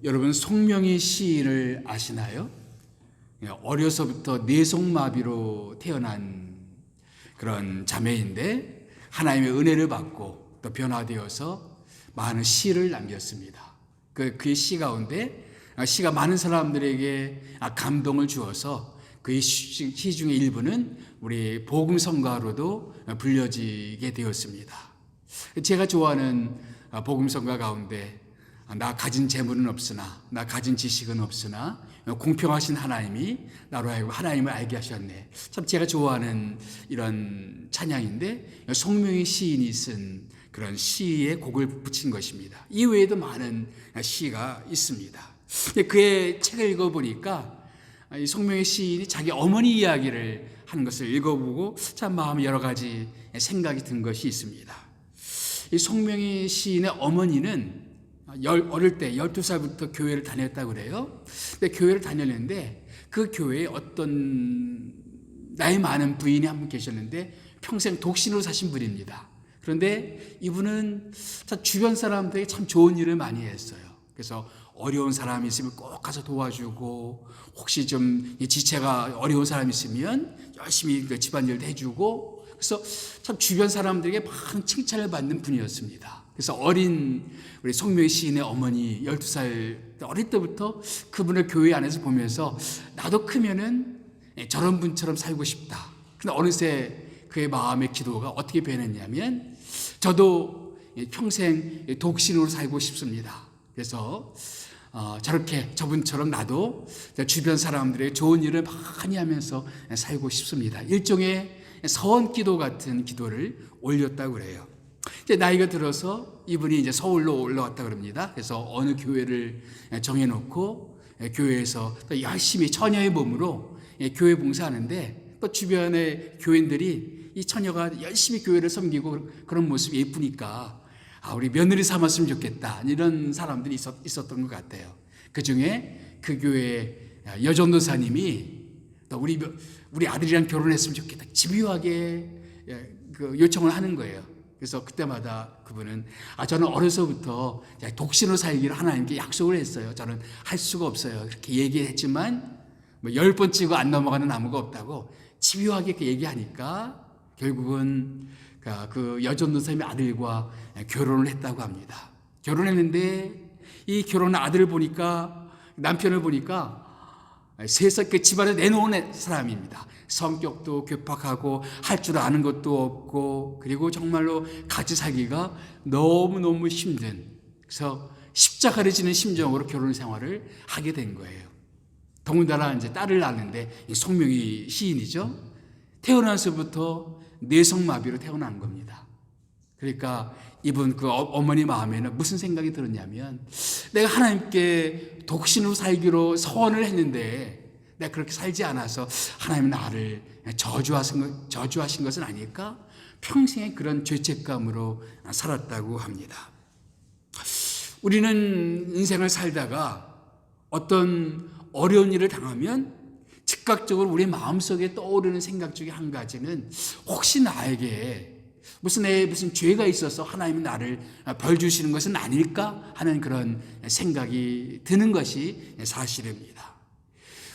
여러분 송명희 시인을 아시나요? 어려서부터 뇌성마비로 태어난 그런 자매인데 하나님의 은혜를 받고 또 변화되어서 많은 시를 남겼습니다. 그의 시 가운데 시가 많은 사람들에게 감동을 주어서 그의 시 중에 일부는 우리 복음성가로도 불려지게 되었습니다. 제가 좋아하는 복음성가 가운데 나 가진 재물은 없으나 나 가진 지식은 없으나 공평하신 하나님이 나로 하여금 하나님을 알게 하셨네. 참 제가 좋아하는 이런 찬양인데 송명희 시인이 쓴 그런 시에 곡을 붙인 것입니다. 이외에도 많은 시가 있습니다. 그의 책을 읽어보니까 이 송명희 시인이 자기 어머니 이야기를 하는 것을 읽어보고 참 마음에 여러 가지 생각이 든 것이 있습니다. 이 송명희 시인의 어머니는 어릴 때 12살부터 교회를 다녔다고 그래요. 근데 교회를 다녔는데 그 교회에 어떤 나이 많은 부인이 한 분 계셨는데 평생 독신으로 사신 분입니다. 그런데 이분은 주변 사람들에게 참 좋은 일을 많이 했어요. 그래서 어려운 사람이 있으면 꼭 가서 도와주고, 혹시 좀 지체가 어려운 사람이 있으면 열심히 집안일도 해주고, 그래서 참 주변 사람들에게 많은 칭찬을 받는 분이었습니다. 그래서 어린 우리 송명희 시인의 어머니 12살 어릴 때부터 그분을 교회 안에서 보면서 나도 크면은 저런 분처럼 살고 싶다. 그런데 어느새 그의 마음의 기도가 어떻게 변했냐면 저도 평생 독신으로 살고 싶습니다. 그래서 저렇게 저분처럼 나도 주변 사람들의 좋은 일을 많이 하면서 살고 싶습니다. 일종의 서원기도 같은 기도를 올렸다고 그래요. 이제 나이가 들어서 이분이 이제 서울로 올라왔다 그럽니다. 그래서 어느 교회를 정해놓고 교회에서 또 열심히 처녀의 몸으로 교회 봉사하는데 또 주변의 교인들이 이 처녀가 열심히 교회를 섬기고 그런 모습이 예쁘니까 우리 며느리 삼았으면 좋겠다 이런 사람들이 있었던 것 같아요. 그 중에 그 교회 여전도사님이 또 우리 아들이랑 결혼했으면 좋겠다 집요하게 요청을 하는 거예요. 그래서 그때마다 그분은 저는 어려서부터 독신으로 살기를 하나님께 약속을 했어요. 저는 할 수가 없어요. 그렇게 얘기했지만 10번 치고 안 넘어가는 나무가 없다고 집요하게 얘기하니까 결국은 그 여전도사님의 아들과 결혼을 했다고 합니다. 결혼했는데 이 결혼한 아들을 보니까 남편을 보니까 세상 그 집안에 내놓은 사람입니다. 성격도 괴팍하고 할 줄 아는 것도 없고 그리고 정말로 같이 살기가 너무너무 힘든, 그래서 십자가를 지는 심정으로 결혼 생활을 하게 된 거예요. 더군다나 이제 딸을 낳았는데 송명희 시인이죠. 태어나서부터 뇌성마비로 태어난 겁니다. 그러니까 이분 그 어머니 마음에는 무슨 생각이 들었냐면 내가 하나님께 독신으로 살기로 서원을 했는데 내가 그렇게 살지 않아서 하나님 나를 저주하신 것은 아닐까? 평생에 그런 죄책감으로 살았다고 합니다. 우리는 인생을 살다가 어떤 어려운 일을 당하면 즉각적으로 우리 마음속에 떠오르는 생각 중에 한 가지는 혹시 나에게 무슨 죄가 있어서 하나님이 나를 벌 주시는 것은 아닐까 하는 그런 생각이 드는 것이 사실입니다.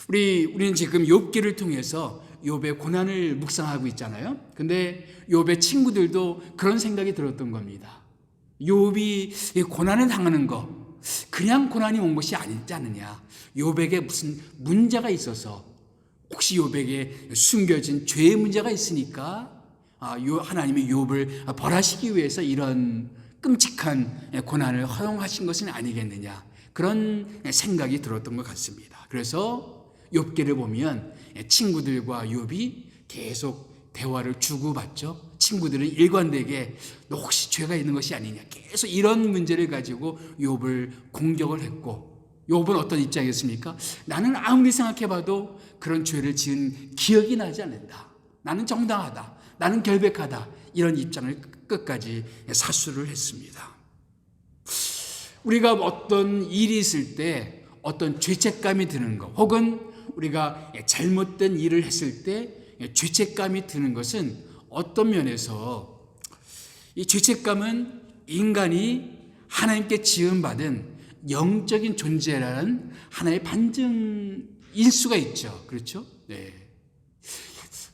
우리는 지금 욥기를 통해서 욥의 고난을 묵상하고 있잖아요. 근데 욥의 친구들도 그런 생각이 들었던 겁니다. 욥이 고난을 당하는 거 그냥 고난이 온 것이 아니지 않느냐. 욥에게 무슨 문제가 있어서 혹시 욥에게 숨겨진 죄의 문제가 있으니까 하나님이 욥을 벌하시기 위해서 이런 끔찍한 고난을 허용하신 것은 아니겠느냐, 그런 생각이 들었던 것 같습니다. 그래서 욥기를 보면 친구들과 욥이 계속 대화를 주고받죠. 친구들은 일관되게 너 혹시 죄가 있는 것이 아니냐, 계속 이런 문제를 가지고 욥을 공격을 했고, 욥은 어떤 입장이었습니까? 나는 아무리 생각해봐도 그런 죄를 지은 기억이 나지 않는다. 나는 정당하다. 나는 결백하다. 이런 입장을 끝까지 사수를 했습니다. 우리가 어떤 일이 있을 때 어떤 죄책감이 드는 것, 혹은 우리가 잘못된 일을 했을 때 죄책감이 드는 것은 어떤 면에서 이 죄책감은 인간이 하나님께 지음받은 영적인 존재라는 하나의 반증일 수가 있죠. 그렇죠? 네.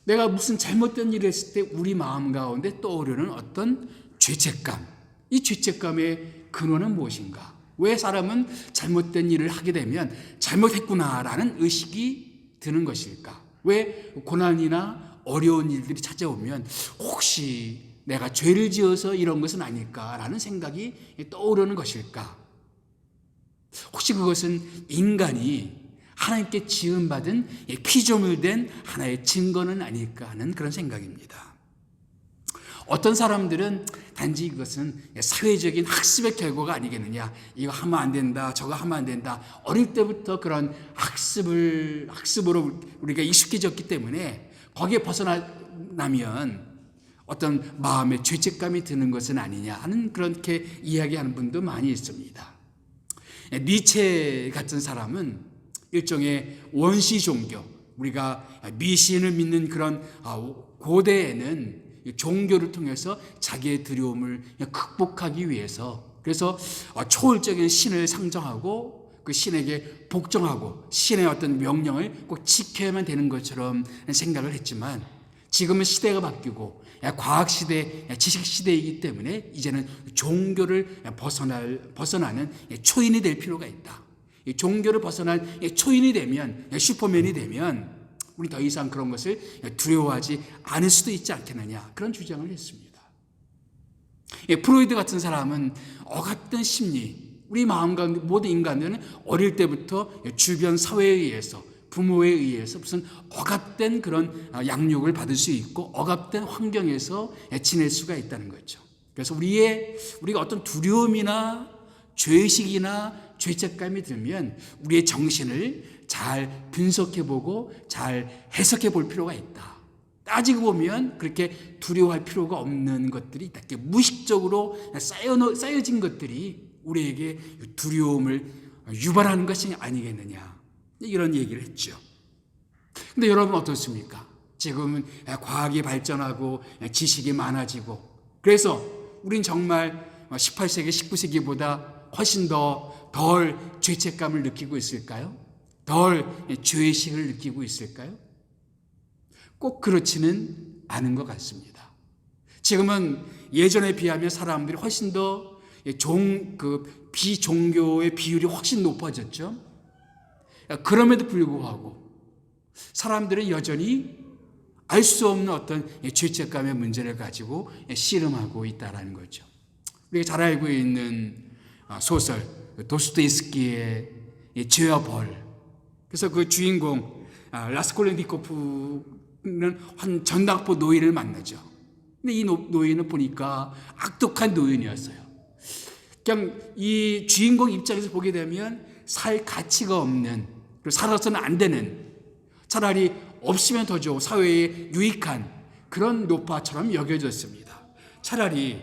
내가 무슨 잘못된 일을 했을 때 우리 마음 가운데 떠오르는 어떤 죄책감, 이 죄책감의 근원은 무엇인가? 왜 사람은 잘못된 일을 하게 되면 잘못했구나라는 의식이 드는 것일까? 왜 고난이나 어려운 일들이 찾아오면 혹시 내가 죄를 지어서 이런 것은 아닐까라는 생각이 떠오르는 것일까? 혹시 그것은 인간이 하나님께 지음받은 피조물 된 하나의 증거는 아닐까 하는 그런 생각입니다. 어떤 사람들은 단지 이것은 사회적인 학습의 결과가 아니겠느냐, 이거 하면 안 된다, 저거 하면 안 된다, 어릴 때부터 그런 학습으로 우리가 익숙해졌기 때문에 거기에 벗어나면 어떤 마음의 죄책감이 드는 것은 아니냐 하는 그렇게 이야기하는 분도 많이 있습니다. 니체 같은 사람은 일종의 원시 종교, 우리가 미신을 믿는 그런 고대에는 종교를 통해서 자기의 두려움을 극복하기 위해서, 그래서 초월적인 신을 상정하고 그 신에게 복종하고 신의 어떤 명령을 꼭 지켜야만 되는 것처럼 생각을 했지만, 지금은 시대가 바뀌고 과학시대, 지식시대이기 때문에 이제는 종교를 벗어나는 초인이 될 필요가 있다. 종교를 벗어난 초인이 되면, 슈퍼맨이 되면 우리 더 이상 그런 것을 두려워하지 않을 수도 있지 않겠느냐, 그런 주장을 했습니다. 프로이드 같은 사람은 억압된 심리, 우리 마음 가운데 모든 인간들은 어릴 때부터 주변 사회에 의해서, 부모에 의해서 무슨 억압된 그런 양육을 받을 수 있고 억압된 환경에서 지낼 수가 있다는 거죠. 그래서 우리가 어떤 두려움이나 죄의식이나 죄책감이 들면 우리의 정신을 잘 분석해보고 잘 해석해볼 필요가 있다. 따지고 보면 그렇게 두려워할 필요가 없는 것들이 있다. 무의식적으로 쌓여진 것들이 우리에게 두려움을 유발하는 것이 아니겠느냐, 이런 얘기를 했죠. 근데 여러분 어떻습니까? 지금은 과학이 발전하고 지식이 많아지고, 그래서 우린 정말 18세기, 19세기보다 훨씬 덜 죄책감을 느끼고 있을까요? 덜 죄의식을 느끼고 있을까요? 꼭 그렇지는 않은 것 같습니다. 지금은 예전에 비하면 사람들이 훨씬 더 비종교의 비율이 훨씬 높아졌죠. 그럼에도 불구하고 사람들은 여전히 알 수 없는 어떤 죄책감의 문제를 가지고 씨름하고 있다는 거죠. 우리가 잘 알고 있는 소설 도스토옙스키의 죄와 벌. 그래서 그 주인공 라스콜레니코프는 한 전당포 노인을 만나죠. 근데 이 노인을 보니까 악독한 노인이었어요. 그냥 이 주인공 입장에서 보게 되면 살 가치가 없는, 그리고 살아서는 안 되는, 차라리 없으면 더 좋고 사회에 유익한 그런 노파처럼 여겨졌습니다. 차라리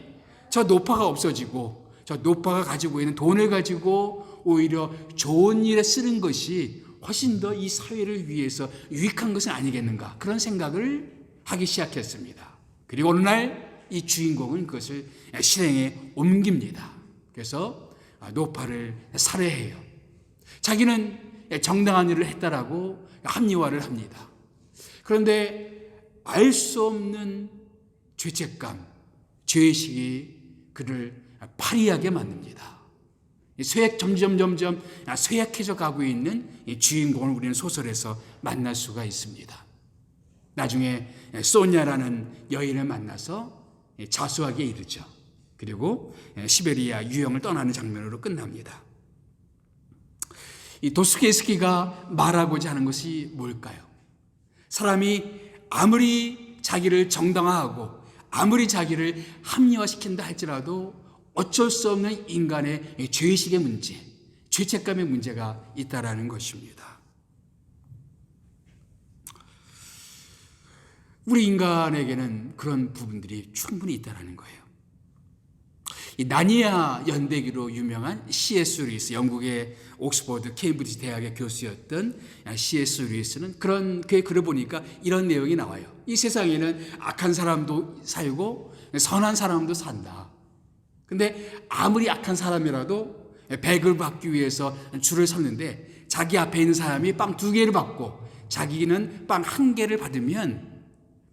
저 노파가 없어지고 저 노파가 가지고 있는 돈을 가지고 오히려 좋은 일에 쓰는 것이 훨씬 더 이 사회를 위해서 유익한 것은 아니겠는가, 그런 생각을 하기 시작했습니다. 그리고 어느 날 이 주인공은 그것을 실행에 옮깁니다. 그래서 노파를 살해해요. 자기는 정당한 일을 했다라고 합리화를 합니다. 그런데 알 수 없는 죄책감, 죄의식이 그를 파리하게 만듭니다. 점점 쇠약해져 가고 있는 이 주인공을 우리는 소설에서 만날 수가 있습니다. 나중에 소냐라는 여인을 만나서 자수하게 이르죠. 그리고 시베리아 유형을 떠나는 장면으로 끝납니다. 이 도스토옙스키가 말하고자 하는 것이 뭘까요? 사람이 아무리 자기를 정당화하고 아무리 자기를 합리화시킨다 할지라도 어쩔 수 없는 인간의 죄의식의 문제, 죄책감의 문제가 있다라는 것입니다. 우리 인간에게는 그런 부분들이 충분히 있다라는 거예요. 이 나니아 연대기로 유명한 C.S. 루이스, 영국의 옥스퍼드 케임브리지 대학의 교수였던 C.S. 루이스는 그의 글을 보니까 이런 내용이 나와요. 이 세상에는 악한 사람도 살고 선한 사람도 산다. 근데 아무리 악한 사람이라도 백을 받기 위해서 줄을 섰는데 자기 앞에 있는 사람이 빵 2개를 받고 자기는 빵 1개를 받으면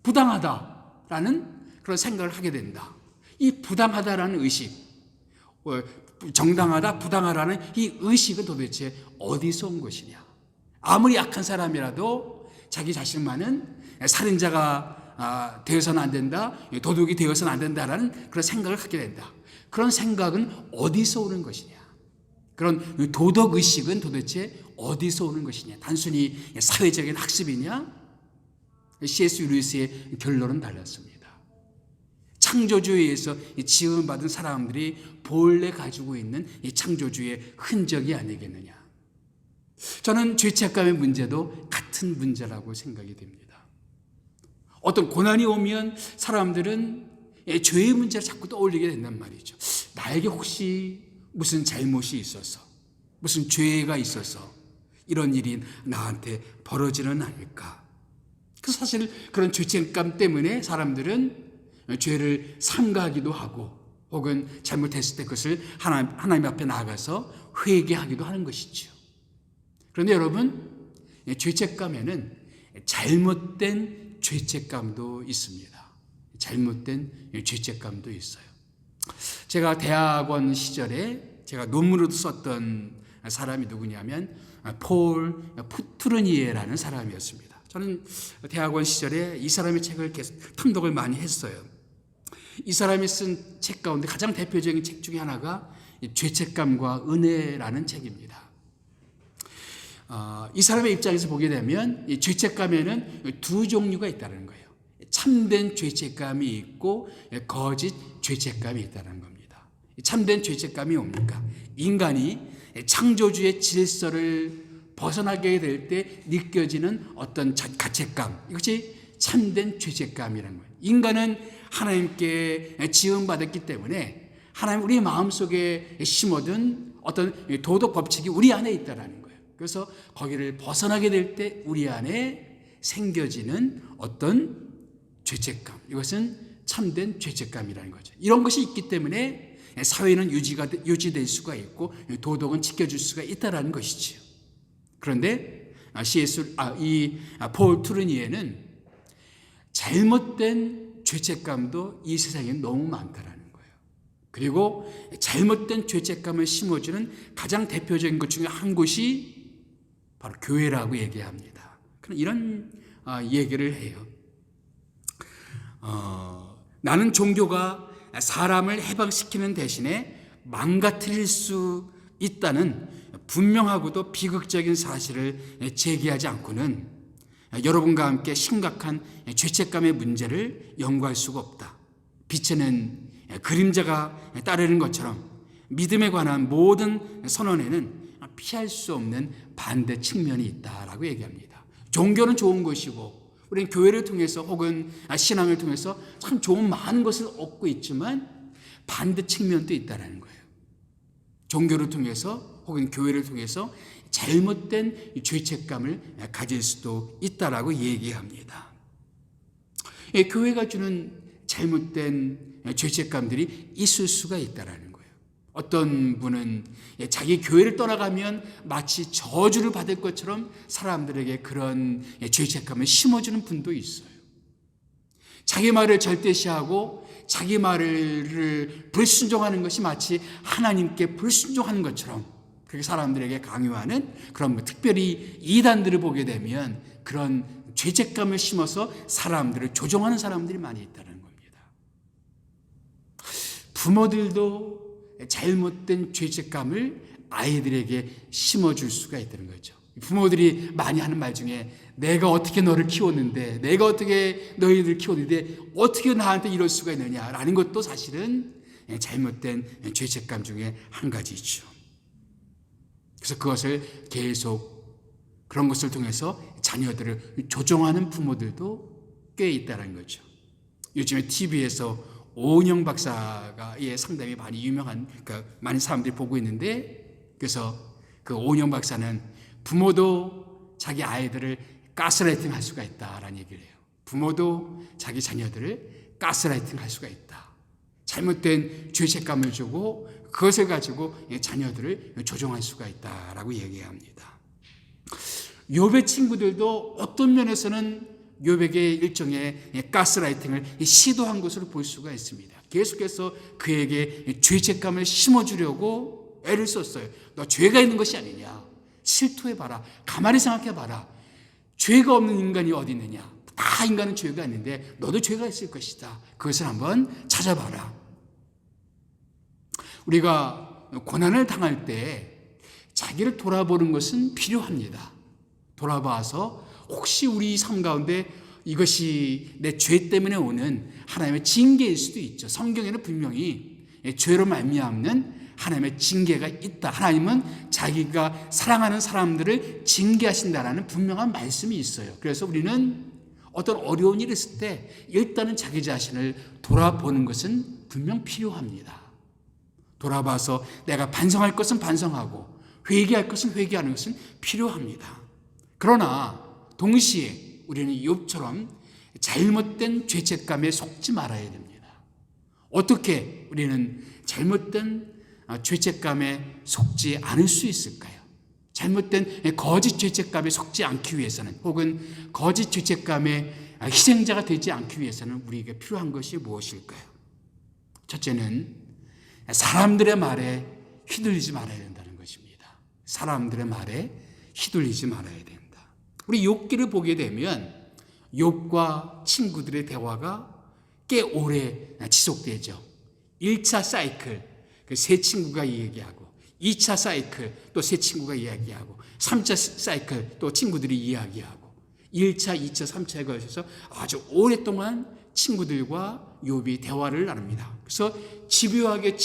부당하다라는 그런 생각을 하게 된다. 이 부당하다라는 의식, 정당하다, 부당하다는 이 의식은 도대체 어디서 온 것이냐. 아무리 약한 사람이라도 자기 자신만은 살인자가 되어서는 안 된다, 도둑이 되어서는 안 된다라는 그런 생각을 하게 된다. 그런 생각은 어디서 오는 것이냐. 그런 도덕의식은 도대체 어디서 오는 것이냐. 단순히 사회적인 학습이냐? C.S. 루이스의 결론은 달랐습니다. 창조주에 의해서 지음받은 사람들이 본래 가지고 있는 이 창조주의 흔적이 아니겠느냐. 저는 죄책감의 문제도 같은 문제라고 생각이 됩니다. 어떤 고난이 오면 사람들은 죄의 문제를 자꾸 떠올리게 된단 말이죠. 나에게 혹시 무슨 잘못이 있어서, 무슨 죄가 있어서 이런 일이 나한테 벌어지는 않을까. 사실 그런 죄책감 때문에 사람들은 죄를 삼가하기도 하고 혹은 잘못했을 때 그것을 하나님 앞에 나아가서 회개하기도 하는 것이죠. 그런데 여러분, 죄책감에는 잘못된 죄책감도 있습니다. 잘못된 죄책감도 있어요. 제가 대학원 시절에 제가 논문으로도 썼던 사람이 누구냐면 폴 투르니에라는 사람이었습니다. 저는 대학원 시절에 이 사람의 책을 계속 탐독을 많이 했어요. 이 사람이 쓴 책 가운데 가장 대표적인 책 중에 하나가 죄책감과 은혜라는 책입니다. 이 사람의 입장에서 보게 되면 이 죄책감에는 2 종류가 있다는 거예요. 참된 죄책감이 있고 거짓 죄책감이 있다는 겁니다. 참된 죄책감이 뭡니까? 인간이 창조주의 질서를 벗어나게 될 때 느껴지는 어떤 가책감, 이것이 참된 죄책감이라는 거예요. 인간은 하나님께 지음받았기 때문에 하나님 우리 마음속에 심어둔 어떤 도덕 법칙이 우리 안에 있다는 거예요. 그래서 거기를 벗어나게 될 때 우리 안에 생겨지는 어떤 죄책감, 이것은 참된 죄책감이라는 거죠. 이런 것이 있기 때문에 사회는 유지될 수가 있고 도덕은 지켜줄 수가 있다는 것이지요. 그런데 폴 투르니에는 잘못된 죄책감도 이 세상에 너무 많다라는 거예요. 그리고 잘못된 죄책감을 심어주는 가장 대표적인 것 중에 한 곳이 바로 교회라고 얘기합니다. 이런 얘기를 해요. 나는 종교가 사람을 해방시키는 대신에 망가뜨릴 수 있다는 분명하고도 비극적인 사실을 제기하지 않고는 여러분과 함께 심각한 죄책감의 문제를 연구할 수가 없다. 빛에는 그림자가 따르는 것처럼 믿음에 관한 모든 선언에는 피할 수 없는 반대 측면이 있다라고 얘기합니다. 종교는 좋은 것이고 우리는 교회를 통해서 혹은 신앙을 통해서 참 좋은 많은 것을 얻고 있지만 반대 측면도 있다는 거예요. 종교를 통해서 혹은 교회를 통해서 잘못된 죄책감을 가질 수도 있다라고 얘기합니다. 교회가 주는 잘못된 죄책감들이 있을 수가 있다라는 거예요. 어떤 분은 자기 교회를 떠나가면 마치 저주를 받을 것처럼 사람들에게 그런 죄책감을 심어주는 분도 있어요. 자기 말을 절대시하고 자기 말을 불순종하는 것이 마치 하나님께 불순종하는 것처럼 그렇게 사람들에게 강요하는 그런 특별히 이단들을 보게 되면 그런 죄책감을 심어서 사람들을 조종하는 사람들이 많이 있다는 겁니다. 부모들도 잘못된 죄책감을 아이들에게 심어줄 수가 있다는 거죠. 부모들이 많이 하는 말 중에 내가 어떻게 너를 키웠는데, 내가 어떻게 너희들 키웠는데 어떻게 나한테 이럴 수가 있느냐라는 것도 사실은 잘못된 죄책감 중에 한 가지죠. 그래서 그것을 계속 그런 것을 통해서 자녀들을 조종하는 부모들도 꽤 있다는 거죠. 요즘에 TV에서 오은영 박사가 상당히 많이 유명한, 많은 사람들이 보고 있는데, 그래서 그 오은영 박사는 부모도 자기 아이들을 가스라이팅 할 수가 있다라는 얘기를 해요. 부모도 자기 자녀들을 가스라이팅 할 수가 있다. 잘못된 죄책감을 주고 그것을 가지고 자녀들을 조종할 수가 있다라고 얘기합니다. 욥의 친구들도 어떤 면에서는 욥에게 일종의 가스라이팅을 시도한 것으로 볼 수가 있습니다. 계속해서 그에게 죄책감을 심어주려고 애를 썼어요. 너 죄가 있는 것이 아니냐. 실토해봐라. 가만히 생각해봐라. 죄가 없는 인간이 어디 있느냐. 다 인간은 죄가 있는데 너도 죄가 있을 것이다. 그것을 한번 찾아봐라. 우리가 고난을 당할 때 자기를 돌아보는 것은 필요합니다. 돌아봐서 혹시 우리 삶 가운데 이것이 내 죄 때문에 오는 하나님의 징계일 수도 있죠. 성경에는 분명히 죄로 말미암는 하나님의 징계가 있다. 하나님은 자기가 사랑하는 사람들을 징계하신다라는 분명한 말씀이 있어요. 그래서 우리는 어떤 어려운 일이 있을 때 일단은 자기 자신을 돌아보는 것은 분명 필요합니다. 돌아봐서 내가 반성할 것은 반성하고 회개할 것은 회개하는 것은 필요합니다. 그러나 동시에 우리는 욥처럼 잘못된 죄책감에 속지 말아야 됩니다. 어떻게 우리는 잘못된 죄책감에 속지 않을 수 있을까요? 잘못된 거짓 죄책감에 속지 않기 위해서는, 혹은 거짓 죄책감의 희생자가 되지 않기 위해서는 우리에게 필요한 것이 무엇일까요? 첫째는 사람들의 말에 휘둘리지 말아야 된다는 것입니다. 사람들의 말에 휘둘리지 말아야 된다. 우리 욥기를 보게 되면 욥과 친구들의 대화가 꽤 오래 지속되죠. 1차 사이클, 세 친구가 이야기하고, 2차 사이클, 또 세 친구가 이야기하고, 3차 사이클, 또 친구들이 이야기하고, 1차, 2차, 3차에 걸쳐서 아주 오랫동안 친구들과 욥이 대화를 나눕니다. 그래서 집요하게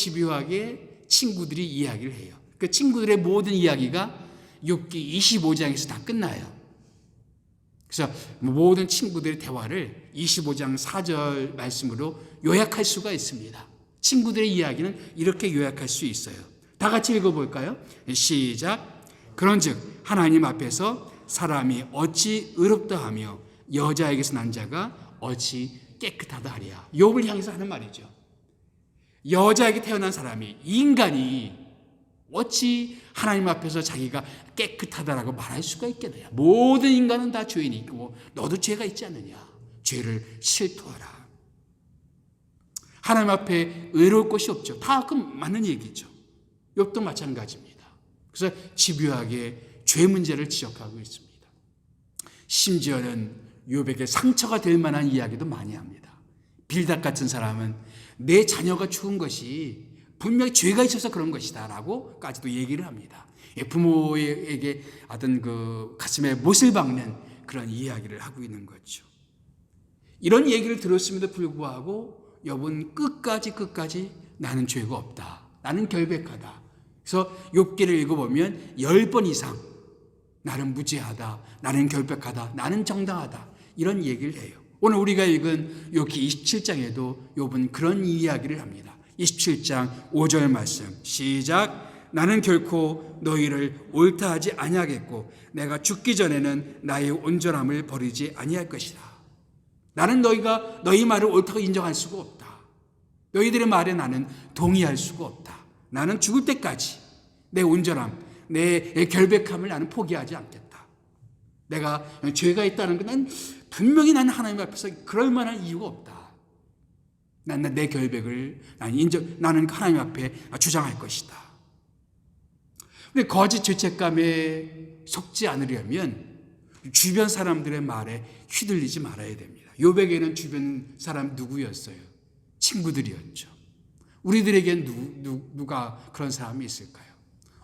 친구들이 이야기를 해요. 그 친구들의 모든 이야기가 욥기 25장에서 다 끝나요. 그래서 모든 친구들의 대화를 25장 4절 말씀으로 요약할 수가 있습니다. 친구들의 이야기는 이렇게 요약할 수 있어요. 다 같이 읽어볼까요? 시작. 그런즉 하나님 앞에서 사람이 어찌 의롭다 하며 여자에게서 난 자가 어찌 깨끗하다 하랴. 욥을 향해서 하는 말이죠. 여자에게 태어난 사람이, 인간이 어찌 하나님 앞에서 자기가 깨끗하다라고 말할 수가 있겠느냐. 모든 인간은 다 죄인이 있고 너도 죄가 있지 않느냐. 죄를 실토하라. 하나님 앞에 의로울 것이 없죠. 다 그 맞는 얘기죠. 욥도 마찬가지입니다. 그래서 집요하게 죄 문제를 지적하고 있습니다. 심지어는 욥에게 상처가 될 만한 이야기도 많이 합니다. 빌닷 같은 사람은 내 자녀가 죽은 것이 분명히 죄가 있어서 그런 것이다 라고까지도 얘기를 합니다. 부모에게 어떤 그 가슴에 못을 박는 그런 이야기를 하고 있는 거죠. 이런 얘기를 들었음에도 불구하고 욥은 끝까지 나는 죄가 없다. 나는 결백하다. 그래서 욥기를 읽어보면 10번 이상 나는 무죄하다. 나는 결백하다. 나는 정당하다. 이런 얘기를 해요. 오늘 우리가 읽은 욥기 27장에도 욥은 그런 이야기를 합니다. 27장 5절 말씀 시작. 나는 결코 너희를 옳다 하지 아니하겠고 내가 죽기 전에는 나의 온전함을 버리지 아니할 것이다. 나는 너희 말을 옳다고 인정할 수가 없다. 너희들의 말에 나는 동의할 수가 없다. 나는 죽을 때까지 내 온전함, 내 결백함을 나는 포기하지 않겠다. 내가 죄가 있다는 건 분명히 나는 하나님 앞에서 그럴 만한 이유가 없다. 나는 내 결백을 나는 하나님 앞에 주장할 것이다. 근데 거짓 죄책감에 속지 않으려면 주변 사람들의 말에 휘둘리지 말아야 됩니다. 욥에게는 주변 사람 누구였어요? 친구들이었죠. 우리들에겐 누가 그런 사람이 있을까요?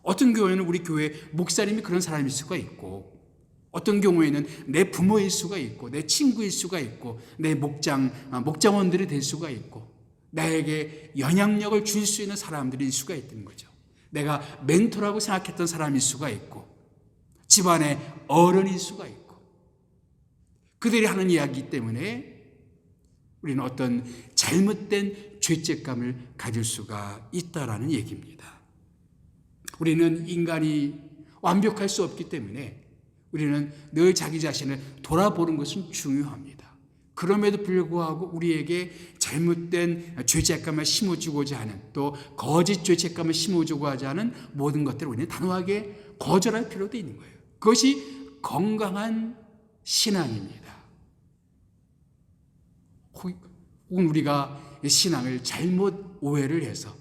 어떤 경우에는 우리 교회 목사님이 그런 사람일 수가 있고, 어떤 경우에는 내 부모일 수가 있고, 내 친구일 수가 있고, 내 목장원들이 될 수가 있고, 나에게 영향력을 줄 수 있는 사람들일 수가 있는 거죠. 내가 멘토라고 생각했던 사람일 수가 있고, 집안의 어른일 수가 있고, 그들이 하는 이야기 때문에 우리는 어떤 잘못된 죄책감을 가질 수가 있다라는 얘기입니다. 우리는 인간이 완벽할 수 없기 때문에 우리는 늘 자기 자신을 돌아보는 것은 중요합니다. 그럼에도 불구하고 우리에게 잘못된 죄책감을 심어주고자 하는, 또 거짓 죄책감을 심어주고자 하는 모든 것들을 우리는 단호하게 거절할 필요도 있는 거예요. 그것이 건강한 신앙입니다. 혹은 우리가 신앙을 잘못 오해를 해서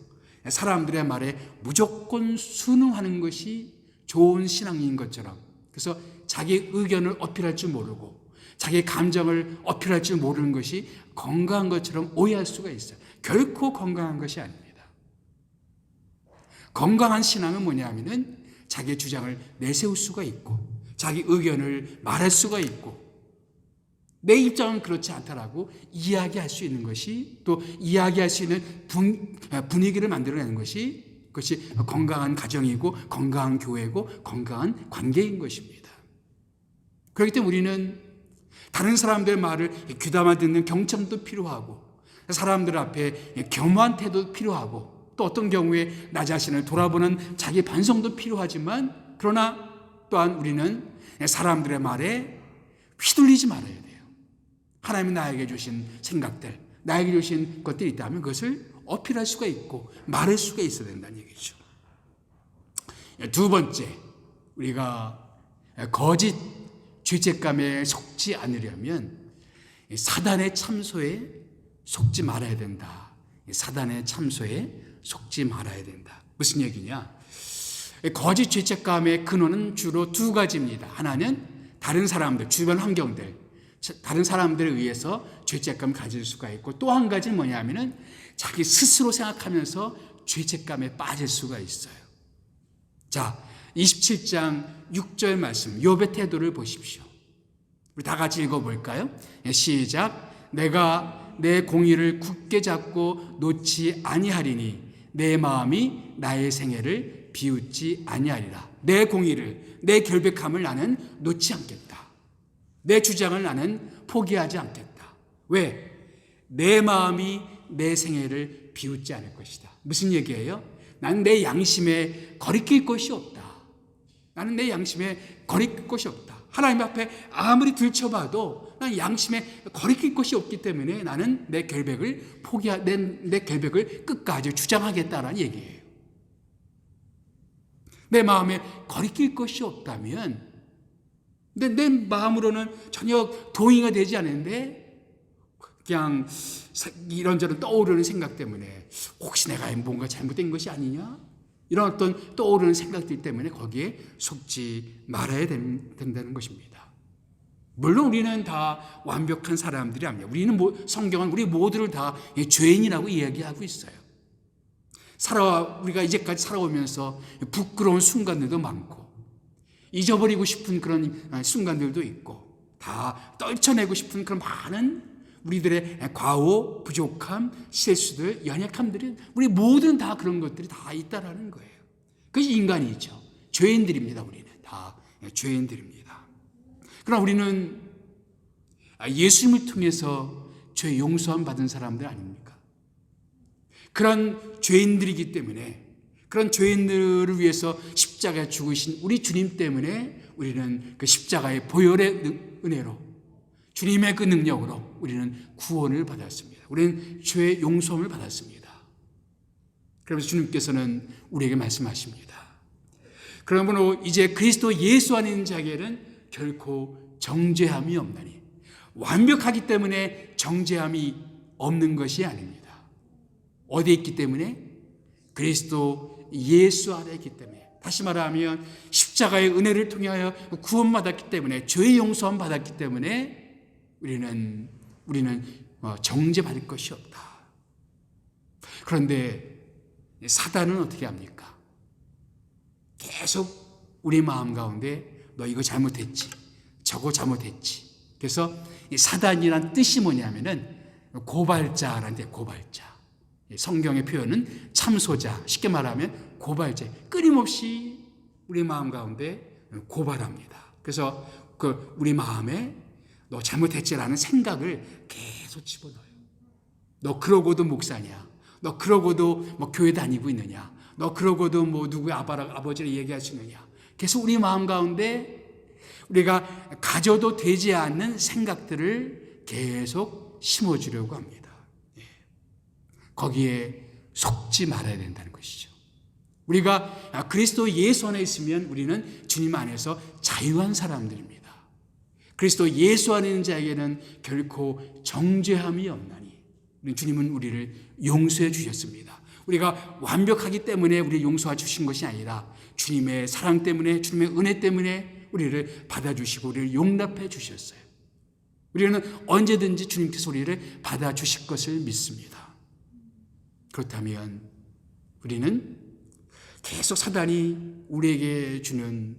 사람들의 말에 무조건 순응하는 것이 좋은 신앙인 것처럼, 그래서 자기 의견을 어필할 줄 모르고 자기 감정을 어필할 줄 모르는 것이 건강한 것처럼 오해할 수가 있어요. 결코 건강한 것이 아닙니다. 건강한 신앙은 뭐냐면은 자기의 주장을 내세울 수가 있고 자기 의견을 말할 수가 있고 내 입장은 그렇지 않다라고 이야기할 수 있는 것이, 또 이야기할 수 있는 분위기를 만들어내는 것이, 그것이 건강한 가정이고 건강한 교회고 건강한 관계인 것입니다. 그렇기 때문에 우리는 다른 사람들의 말을 귀담아 듣는 경청도 필요하고, 사람들 앞에 겸허한 태도도 필요하고, 또 어떤 경우에 나 자신을 돌아보는 자기 반성도 필요하지만, 그러나 또한 우리는 사람들의 말에 휘둘리지 말아야 돼요. 하나님이 나에게 주신 생각들, 나에게 주신 것들이 있다면 그것을 어필할 수가 있고 말할 수가 있어야 된다는 얘기죠. 두 번째, 우리가 거짓 죄책감에 속지 않으려면 사단의 참소에 속지 말아야 된다. 사단의 참소에 속지 말아야 된다. 무슨 얘기냐? 거짓 죄책감의 근원은 주로 두 가지입니다. 하나는 다른 사람들, 주변 환경들, 다른 사람들에 의해서 죄책감을 가질 수가 있고, 또 한 가지는 뭐냐면은 자기 스스로 생각하면서 죄책감에 빠질 수가 있어요. 자, 27장 6절 말씀, 욥의 태도를 보십시오. 우리 다 같이 읽어볼까요? 시작. 내가 내 공의를 굳게 잡고 놓지 아니하리니 내 마음이 나의 생애를 비웃지 아니하리라. 내 공의를, 내 결백함을 나는 놓지 않겠다. 내 주장을 나는 포기하지 않겠다. 왜? 내 마음이 내 생애를 비웃지 않을 것이다. 무슨 얘기예요? 나는 내 양심에 거리낄 것이 없다. 나는 내 양심에 거리낄 것이 없다. 하나님 앞에 아무리 들춰봐도 나는 양심에 거리낄 것이 없기 때문에 나는 내 결백을 내 결백을 끝까지 주장하겠다라는 얘기예요. 내 마음에 거리낄 것이 없다면, 근데 내 마음으로는 전혀 동의가 되지 않는데 그냥 이런저런 떠오르는 생각 때문에 혹시 내가 뭔가 잘못된 것이 아니냐? 이런 어떤 떠오르는 생각들 때문에 거기에 속지 말아야 된다는 것입니다. 물론 우리는 다 완벽한 사람들이 아닙니다. 성경은 우리 모두를 다 죄인이라고 이야기하고 있어요. 우리가 이제까지 살아오면서 부끄러운 순간들도 많고 잊어버리고 싶은 그런 순간들도 있고, 다 떨쳐내고 싶은 그런 많은 우리들의 과오, 부족함, 실수들, 연약함들이 우리 모든 다 그런 것들이 다 있다라는 거예요. 그것이 인간이죠. 죄인들입니다. 우리는 다 죄인들입니다. 그러나 우리는 예수님을 통해서 죄 용서함 받은 사람들 아닙니까? 그런 죄인들이기 때문에, 그런 죄인들을 위해서 십자가에 죽으신 우리 주님 때문에 우리는 그 십자가의 보혈의 은혜로, 주님의 그 능력으로 우리는 구원을 받았습니다. 우리는 죄의 용서함을 받았습니다. 그러면서 주님께서는 우리에게 말씀하십니다. 그러므로 이제 그리스도 예수 안에 있는 자에게는 결코 정죄함이 없나니. 완벽하기 때문에 정죄함이 없는 것이 아닙니다. 어디에 있기 때문에? 그리스도 예수 안에 있기 때문에. 다시 말하면 십자가의 은혜를 통하여 구원받았기 때문에, 죄의 용서함 받았기 때문에 우리는 정죄받을 것이 없다. 그런데 사단은 어떻게 합니까? 계속 우리 마음 가운데 너 이거 잘못했지, 저거 잘못했지. 그래서 이 사단이란 뜻이 뭐냐면은 고발자라는 데, 고발자. 성경의 표현은 참소자, 쉽게 말하면 고발자. 끊임없이 우리 마음 가운데 고발합니다. 그래서 우리 마음에 너 잘못했지라는 생각을 계속 집어넣어요. 너 그러고도 목사냐? 너 그러고도 뭐 교회 다니고 있느냐? 너 그러고도 뭐 누구의 아버지를 얘기할 수 있느냐? 계속 우리 마음 가운데 우리가 가져도 되지 않는 생각들을 계속 심어주려고 합니다. 거기에 속지 말아야 된다는 것이죠. 우리가 그리스도 예수 안에 있으면 우리는 주님 안에서 자유한 사람들입니다. 그리스도 예수 안에 있는 자에게는 결코 정죄함이 없나니, 주님은 우리를 용서해 주셨습니다. 우리가 완벽하기 때문에 우리를 용서해 주신 것이 아니라 주님의 사랑 때문에, 주님의 은혜 때문에 우리를 받아주시고 우리를 용납해 주셨어요. 우리는 언제든지 주님께서 우리를 받아주실 것을 믿습니다. 그렇다면 우리는 계속 사단이 우리에게 주는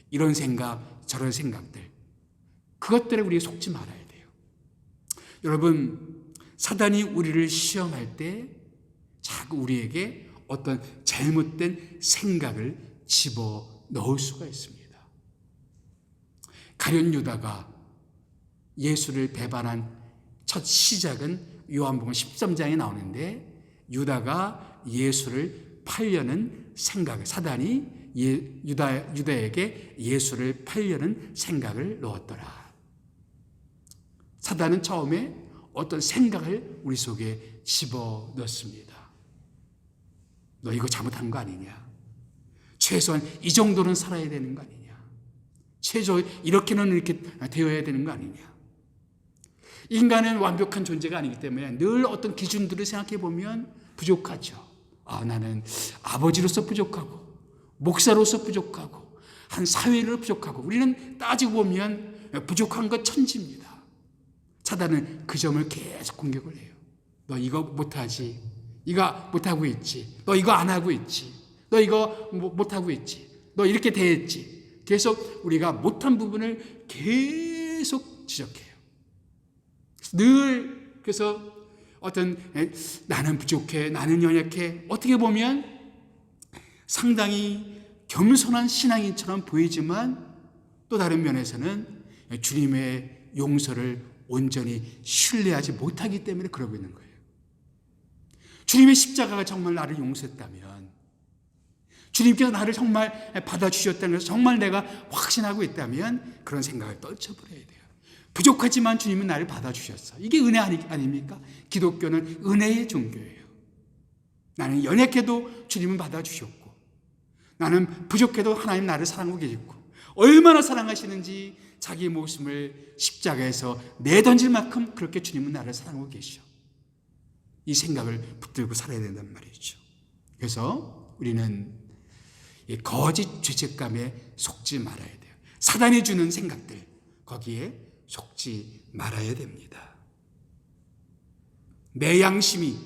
이런 생각, 저런 생각들, 그것들에 우리가 속지 말아야 돼요. 여러분, 사단이 우리를 시험할 때 자꾸 우리에게 어떤 잘못된 생각을 집어 넣을 수가 있습니다. 가룟 유다가 예수를 배반한 첫 시작은 요한복음 13장에 나오는데, 유다가 예수를 팔려는 생각을, 사단이 유다에게 예수를 팔려는 생각을 넣었더라. 사단은 처음에 어떤 생각을 우리 속에 집어 넣습니다. 너 이거 잘못한 거 아니냐? 최소한 이 정도는 살아야 되는 거 아니냐? 최소 이렇게는 이렇게 되어야 되는 거 아니냐? 인간은 완벽한 존재가 아니기 때문에 늘 어떤 기준들을 생각해 보면 부족하죠. 나는 아버지로서 부족하고, 목사로서 부족하고, 한 사회를 부족하고, 우리는 따지고 보면 부족한 것 천지입니다. 사단은 그 점을 계속 공격을 해요. 너 이거 못하지. 이거 못하고 있지. 너 이거 안 하고 있지. 너 이거 못하고 있지. 너 이렇게 대했지. 계속 우리가 못한 부분을 계속 지적해요. 늘 그래서 어떤 나는 부족해, 나는 연약해, 어떻게 보면 상당히 겸손한 신앙인처럼 보이지만 또 다른 면에서는 주님의 용서를 온전히 신뢰하지 못하기 때문에 그러고 있는 거예요. 주님의 십자가가 정말 나를 용서했다면, 주님께서 나를 정말 받아주셨다는 것을 정말 내가 확신하고 있다면 그런 생각을 떨쳐버려야 돼요. 부족하지만 주님은 나를 받아주셨어. 이게 은혜 아닙니까? 기독교는 은혜의 종교예요. 나는 연약해도 주님은 받아주셨고, 나는 부족해도 하나님 나를 사랑하고 계시고, 얼마나 사랑하시는지 자기 목숨을 십자가에서 내던질 만큼 그렇게 주님은 나를 사랑하고 계셔. 이 생각을 붙들고 살아야 된단 말이죠. 그래서 우리는 이 거짓 죄책감에 속지 말아야 돼요. 사단이 주는 생각들, 거기에 속지 말아야 됩니다. 내 양심이,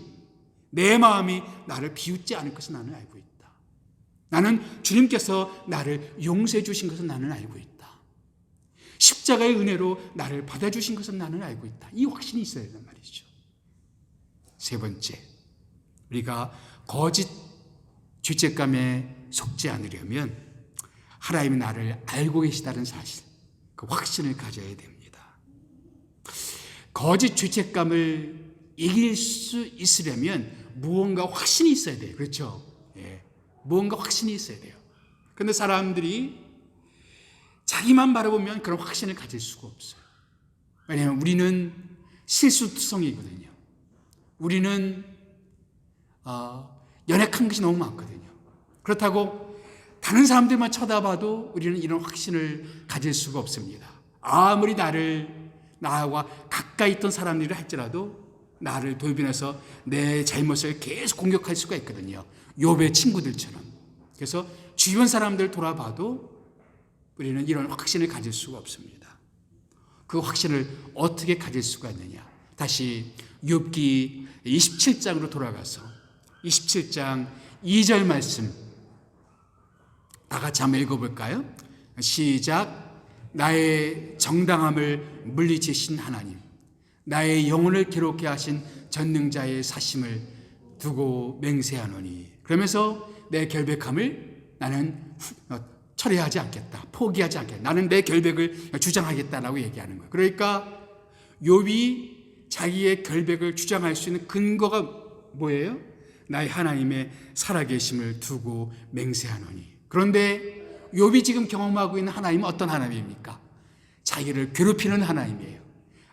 내 마음이 나를 비웃지 않을 것을 나는 알고 있다. 나는 주님께서 나를 용서해 주신 것을 나는 알고 있다. 십자가의 은혜로 나를 받아주신 것을 나는 알고 있다. 이 확신이 있어야 된단 말이죠. 세 번째, 우리가 거짓 죄책감에 속지 않으려면 하나님이 나를 알고 계시다는 사실, 그 확신을 가져야 됩니다. 거짓 죄책감을 이길 수 있으려면 무언가 확신이 있어야 돼요. 그렇죠? 예. 무언가 확신이 있어야 돼요. 그런데 사람들이 자기만 바라보면 그런 확신을 가질 수가 없어요. 왜냐하면 우리는 실수투성이거든요. 우리는 연약한 것이 너무 많거든요. 그렇다고 다른 사람들만 쳐다봐도 우리는 이런 확신을 가질 수가 없습니다. 아무리 나와 가까이 있던 사람들이 할지라도 나를 돌변해서 내 잘못을 계속 공격할 수가 있거든요. 욥의 친구들처럼. 그래서 주변 사람들 돌아봐도 우리는 이런 확신을 가질 수가 없습니다. 그 확신을 어떻게 가질 수가 있느냐? 다시 욥기 27장으로 돌아가서 27장 2절 말씀 다 같이 한번 읽어볼까요? 시작. 나의 정당함을 물리치신 하나님, 나의 영혼을 괴롭게 하신 전능자의 사심을 두고 맹세하노니, 그러면서 내 결백함을 나는 철회하지 않겠다, 포기하지 않겠다, 나는 내 결백을 주장하겠다라고 얘기하는 거예요. 그러니까 욥이 자기의 결백을 주장할 수 있는 근거가 뭐예요? 나의 하나님의 살아계심을 두고 맹세하노니. 그런데 욥이 지금 경험하고 있는 하나님은 어떤 하나님입니까? 자기를 괴롭히는 하나님이에요.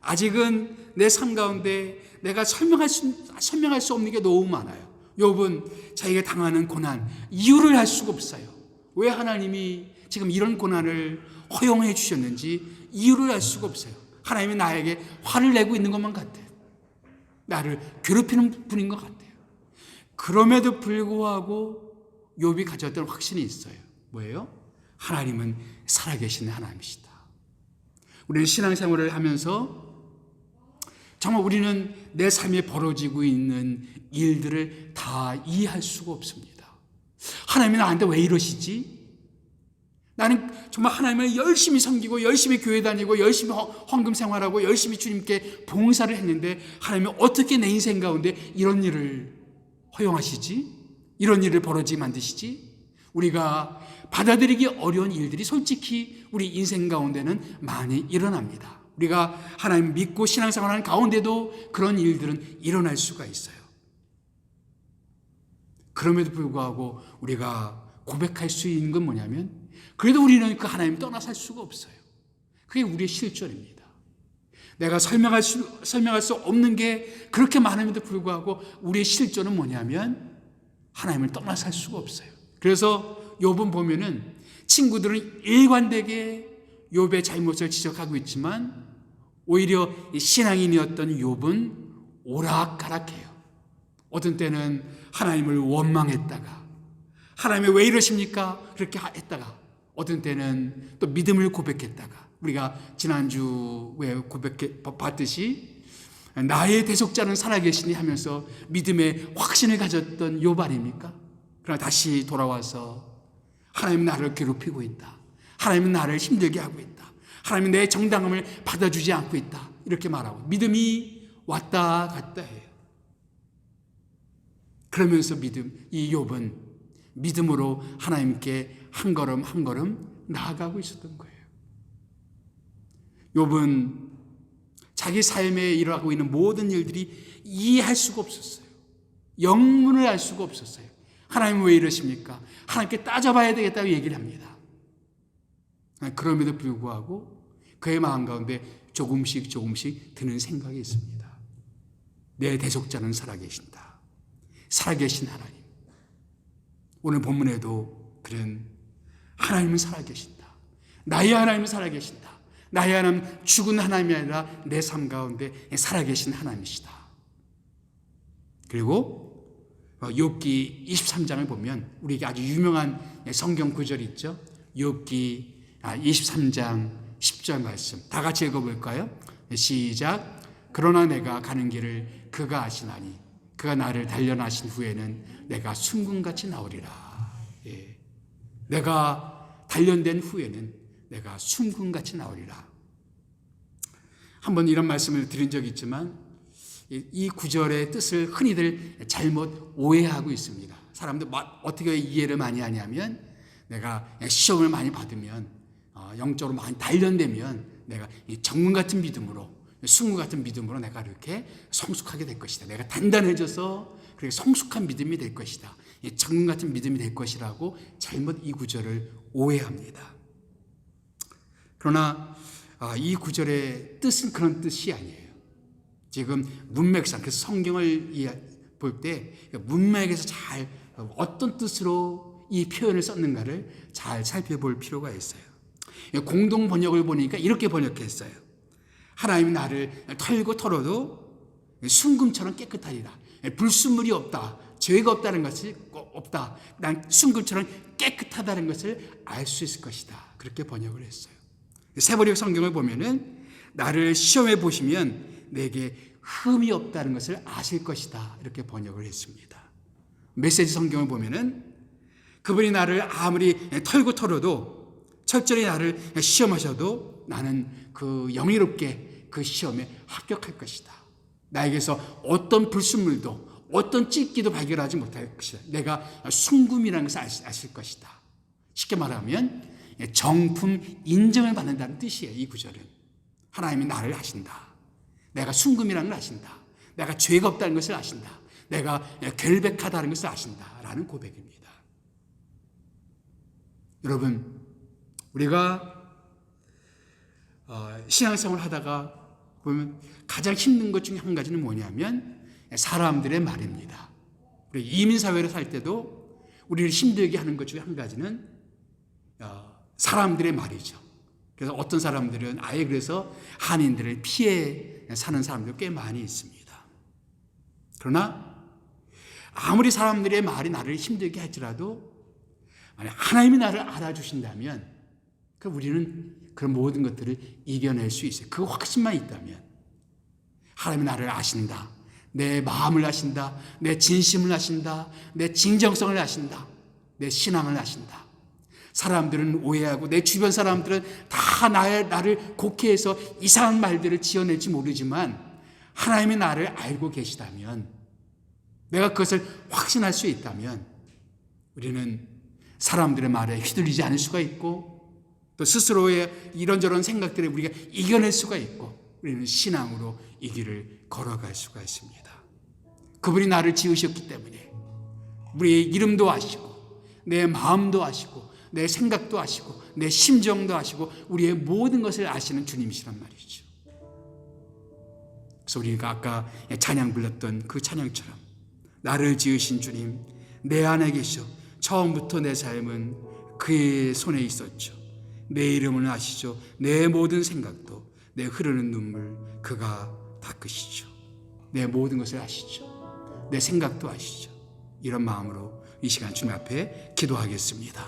아직은 내 삶 가운데 내가 설명할 수 없는 게 너무 많아요. 욥은 자기가 당하는 고난, 이유를 알 수가 없어요. 왜 하나님이 지금 이런 고난을 허용해 주셨는지 이유를 알 수가 없어요. 하나님이 나에게 화를 내고 있는 것만 같아요. 나를 괴롭히는 분인 것 같아요. 그럼에도 불구하고 욥이 가졌던 확신이 있어요. 뭐예요? 하나님은 살아계신 하나님이시다. 우리는 신앙생활을 하면서 정말 우리는 내 삶에 벌어지고 있는 일들을 다 이해할 수가 없습니다. 하나님이 나한테 왜 이러시지? 나는 정말 하나님을 열심히 섬기고 열심히 교회 다니고 열심히 헌금 생활하고 열심히 주님께 봉사를 했는데 하나님이 어떻게 내 인생 가운데 이런 일을 허용하시지? 이런 일을 벌어지게 만드시지? 우리가 받아들이기 어려운 일들이 솔직히 우리 인생 가운데는 많이 일어납니다. 우리가 하나님 믿고 신앙생활하는 가운데도 그런 일들은 일어날 수가 있어요. 그럼에도 불구하고 우리가 고백할 수 있는 건 뭐냐면 그래도 우리는 그 하나님 떠나 살 수가 없어요. 그게 우리의 실존입니다. 내가 설명할 수 없는 게 그렇게 많음에도 불구하고 우리의 실존은 뭐냐면 하나님을 떠나 살 수가 없어요. 그래서 욥은 보면은 친구들은 일관되게 욥의 잘못을 지적하고 있지만 오히려 신앙인이었던 욥은 오락가락해요. 어떤 때는 하나님을 원망했다가 하나님이 왜 이러십니까? 그렇게 했다가 어떤 때는 또 믿음을 고백했다가 우리가 지난주에 봤듯이 나의 대속자는 살아계시니 하면서 믿음의 확신을 가졌던 욥 아닙니까? 그러나 다시 돌아와서 하나님은 나를 괴롭히고 있다. 하나님은 나를 힘들게 하고 있다. 하나님은 내 정당함을 받아주지 않고 있다. 이렇게 말하고 믿음이 왔다 갔다 해요. 그러면서 이 욥은 믿음으로 하나님께 한 걸음 한 걸음 나아가고 있었던 거예요. 욥은 자기 삶에 일어나고 있는 모든 일들이 이해할 수가 없었어요. 영문을 알 수가 없었어요. 하나님은 왜 이러십니까? 하나님께 따져봐야 되겠다고 얘기를 합니다. 그럼에도 불구하고 그의 마음 가운데 조금씩 드는 생각이 있습니다. 내 대속자는 살아계신다. 살아계신 하나님. 오늘 본문에도 그런 하나님은 살아계신다. 나의 하나님은 살아계신다. 나의 하나님 죽은 하나님이 아니라 내 삶 가운데 살아계신 하나님이시다. 그리고 욥기 23장을 보면 우리에게 아주 유명한 성경 구절이 있죠. 욥기 23장 10절 말씀 다 같이 읽어볼까요? 시작. 그러나 내가 가는 길을 그가 아시나니 그가 나를 단련하신 후에는 내가 순금같이 나오리라. 예. 내가 단련된 후에는 내가 순금같이 나오리라. 한번 이런 말씀을 드린 적이 있지만 이 구절의 뜻을 흔히들 잘못 오해하고 있습니다. 사람들 어떻게 이해를 많이 하냐면 내가 시험을 많이 받으면 영적으로 많이 단련되면 내가 정문 같은 믿음으로 순금 같은 믿음으로 내가 이렇게 성숙하게 될 것이다. 내가 단단해져서 그렇게 성숙한 믿음이 될 것이다. 정문 같은 믿음이 될 것이라고 잘못 이 구절을 오해합니다. 그러나 이 구절의 뜻은 그런 뜻이 아니에요. 지금 문맥상 그래서 성경을 볼 때 문맥에서 잘 어떤 뜻으로 이 표현을 썼는가를 잘 살펴볼 필요가 있어요. 공동 번역을 보니까 이렇게 번역했어요. 하나님이 나를 털고 털어도 순금처럼 깨끗하리라. 불순물이 없다. 죄가 없다는 것이 없다. 난 순금처럼 깨끗하다는 것을 알 수 있을 것이다. 그렇게 번역을 했어요. 세번역 성경을 보면은 나를 시험해 보시면 내게 흠이 없다는 것을 아실 것이다. 이렇게 번역을 했습니다. 메시지 성경을 보면은 그분이 나를 아무리 털고 털어도 철저히 나를 시험하셔도 나는 그 영예롭게 그 시험에 합격할 것이다. 나에게서 어떤 불순물도 어떤 찢기도 발견하지 못할 것이다. 내가 순금이라는 것을 아실 것이다. 쉽게 말하면 정품 인정을 받는다는 뜻이에요. 이 구절은 하나님이 나를 아신다. 내가 순금이라는 걸 아신다. 내가 죄가 없다는 것을 아신다. 내가 결백하다는 것을 아신다 라는 고백입니다. 여러분, 우리가 신앙생활을 하다가 보면 가장 힘든 것 중에 한 가지는 뭐냐면 사람들의 말입니다. 우리 이민사회로 살 때도 우리를 힘들게 하는 것 중에 한 가지는 사람들의 말이죠. 그래서 어떤 사람들은 아예 그래서 한인들을 피해 사는 사람들 꽤 많이 있습니다. 그러나 아무리 사람들의 말이 나를 힘들게 할지라도 만약 하나님이 나를 알아주신다면 그럼 우리는 그런 모든 것들을 이겨낼 수 있어요. 그 확신만 있다면 하나님이 나를 아신다. 내 마음을 아신다. 내 진심을 아신다. 내 진정성을 아신다. 내 신앙을 아신다. 사람들은 오해하고 내 주변 사람들은 다 나를 곡해해서 이상한 말들을 지어낼지 모르지만 하나님이 나를 알고 계시다면 내가 그것을 확신할 수 있다면 우리는 사람들의 말에 휘둘리지 않을 수가 있고 또 스스로의 이런저런 생각들을 우리가 이겨낼 수가 있고 우리는 신앙으로 이 길을 걸어갈 수가 있습니다. 그분이 나를 지으셨기 때문에 우리의 이름도 아시고 내 마음도 아시고 내 생각도 아시고 내 심정도 아시고 우리의 모든 것을 아시는 주님이시란 말이죠. 그래서 우리가 아까 찬양 불렀던 그 찬양처럼 나를 지으신 주님 내 안에 계셔 처음부터 내 삶은 그의 손에 있었죠. 내 이름을 아시죠. 내 모든 생각도 내 흐르는 눈물 그가 닦으시죠. 내 모든 것을 아시죠. 내 생각도 아시죠. 이런 마음으로 이 시간 주님 앞에 기도하겠습니다.